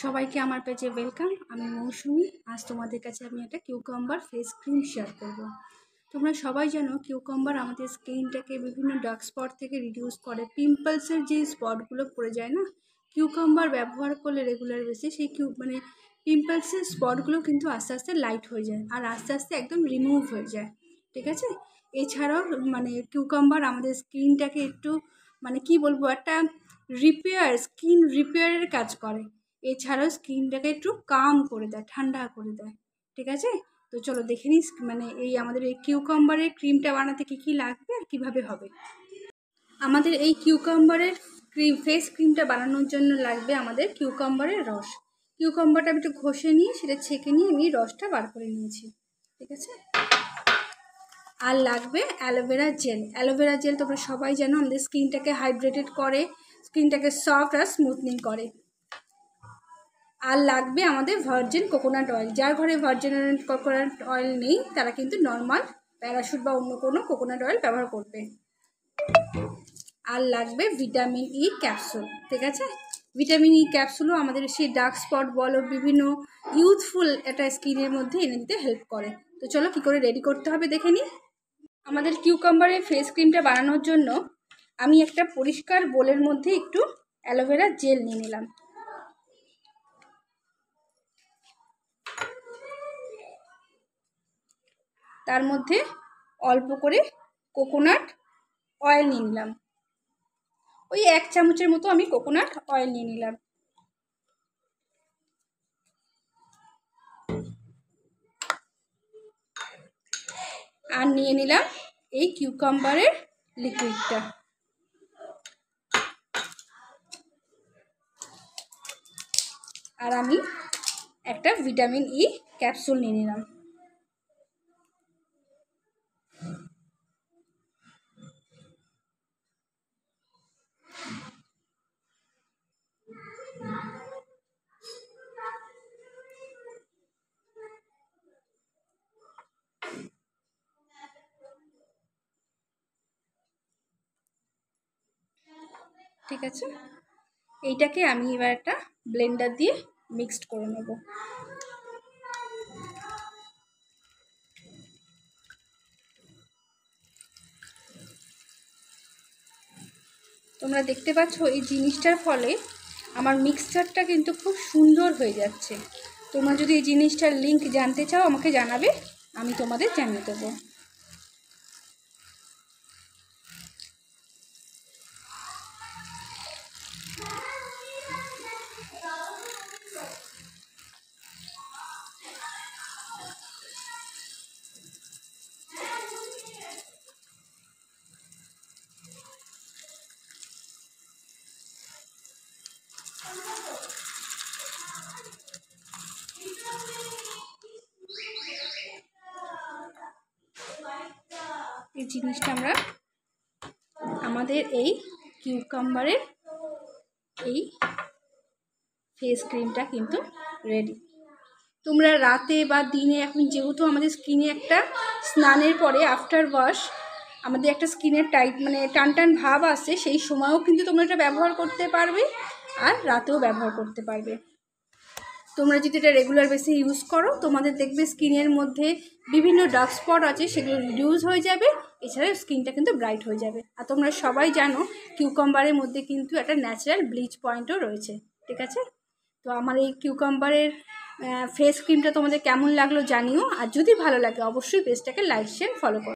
সবাইকে আমার পেজে ওয়েলকাম। আমি মৌসুমি। আজ তোমাদের কাছে আমি একটা কিউকাম্বার ফেস ক্রিম শেয়ার করব। তোমরা সবাই জানো কিউকাম্বার আমাদের স্কিনটাকে বিভিন্ন ডার্ক স্পট থেকে রিডিউস করে। পিম্পলসের যে স্পটগুলো পড়ে যায় না, কিউকাম্বার ব্যবহার করলে রেগুলার বেসে সেই পিম্পলসের স্পটগুলো কিন্তু আস্তে আস্তে লাইট হয়ে যায় আর আস্তে আস্তে একদম রিমুভ হয়ে যায়। ঠিক আছে। এছাড়াও কিউকাম্বার আমাদের স্কিনটাকে একটু কি বলবো, একটা স্কিন রিপেয়ারের কাজ করে। এছাড়াও স্কিনটাকে একটু কাম করে দেয়, ঠান্ডা করে দেয়। ঠিক আছে। তো চলো দেখে নিস এই আমাদের এই কিউকাম্বারের ক্রিমটা বানাতে কী লাগবে আর কীভাবে হবে। আমাদের এই কিউকাম্বারের ফেস ক্রিমটা বানানোর জন্য লাগবে আমাদের কিউকাম্বারের রস। কিউকাম্বারটা আমি একটু ঘষে নিয়ে সেটা ছেঁকে নিয়ে আমি রসটা বার করে নিয়েছি। ঠিক আছে। আর লাগবে অ্যালোভেরা জেল। অ্যালোভেরা জেল তোমরা সবাই জানো আমাদের স্কিনটাকে হাইড্রেটেড করে, স্কিনটাকে সফট আর স্মুথনিং করে। আর লাগবে আমাদের ভার্জিন কোকোনাট অয়েল। যার ঘরে ভার্জিন কোকোনাট অয়েল নেই তারা কিন্তু নর্মাল প্যারাশুট বা অন্য কোনো কোকোনাট অয়েল ব্যবহার করবে। আর লাগবে ভিটামিন ই ক্যাপসুল। ঠিক আছে। ভিটামিন ই ক্যাপসুলও আমাদের সেই ডার্ক স্পট বলো, বিভিন্ন ইউথফুল একটা স্কিনের মধ্যে এনে দিতে হেল্প করে। তো চলো কী করে রেডি করতে হবে দেখে নিই। আমাদের কিউকাম্বারের ফেস ক্রিমটা বানানোর জন্য আমি একটা পরিষ্কার বোলের মধ্যে একটু অ্যালোভেরা জেল নিয়ে নিলাম। তার মধ্যে অল্প করে কোকোনাট অয়েল নিয়ে নিলাম। ওই 1 চামচের মতো আমি কোকোনাট অয়েল নিয়ে নিলাম। আর নিয়ে নিলাম এই কিউকাম্বারের লিকুইডটা। আর আমি একটা ভিটামিন ই ক্যাপসুল নিয়ে নিলাম। ঠিক আছে। এইটাকে আমি এবার একটা ব্লেন্ডার দিয়ে মিক্সড করে নেব। তোমরা দেখতে পাচ্ছ এই জিনিসটার ফলে আমার মিক্সচারটা কিন্তু খুব সুন্দর হয়ে যাচ্ছে। তোমরা যদি এই জিনিসটার লিঙ্ক জানতে চাও আমাকে জানাবে, আমি তোমাদের জানিয়ে দেবো। এই জিনিসটা আমরা আমাদের এই কিউকাম্বারের এই ফেস ক্রিমটা কিন্তু রেডি। তোমরা রাতে বা দিনে, এখন যেহেতু আমাদের স্কিনে একটা স্নানের পরে আফটার ওয়াশ আমাদের একটা স্কিনের টান টান ভাব আসে, সেই সময়ও কিন্তু তোমরা এটা ব্যবহার করতে পারবে আর রাতেও ব্যবহার করতে পারবে। তোমরা যদি এটা রেগুলার বেসে ইউজ করো তোমাদের দেখবে স্কিনের মধ্যে বিভিন্ন ডার্ক স্পট আছে সেগুলো রিডিউস হয়ে যাবে। এছাড়া স্কিনটা কিন্তু ব্রাইট হয়ে যাবে। আর তোমরা সবাই জানো কিউকাম্বারের মধ্যে কিন্তু একটা ন্যাচারাল ব্লিচ পয়েন্টও রয়েছে। ঠিক আছে। তো আমার এই কিউকাম্বারের ফেস ক্রিমটা তোমাদের কেমন লাগলো জানিও। আর যদি ভালো লাগে অবশ্যই পেজটাকে লাইক শেয়ার ফলো করো।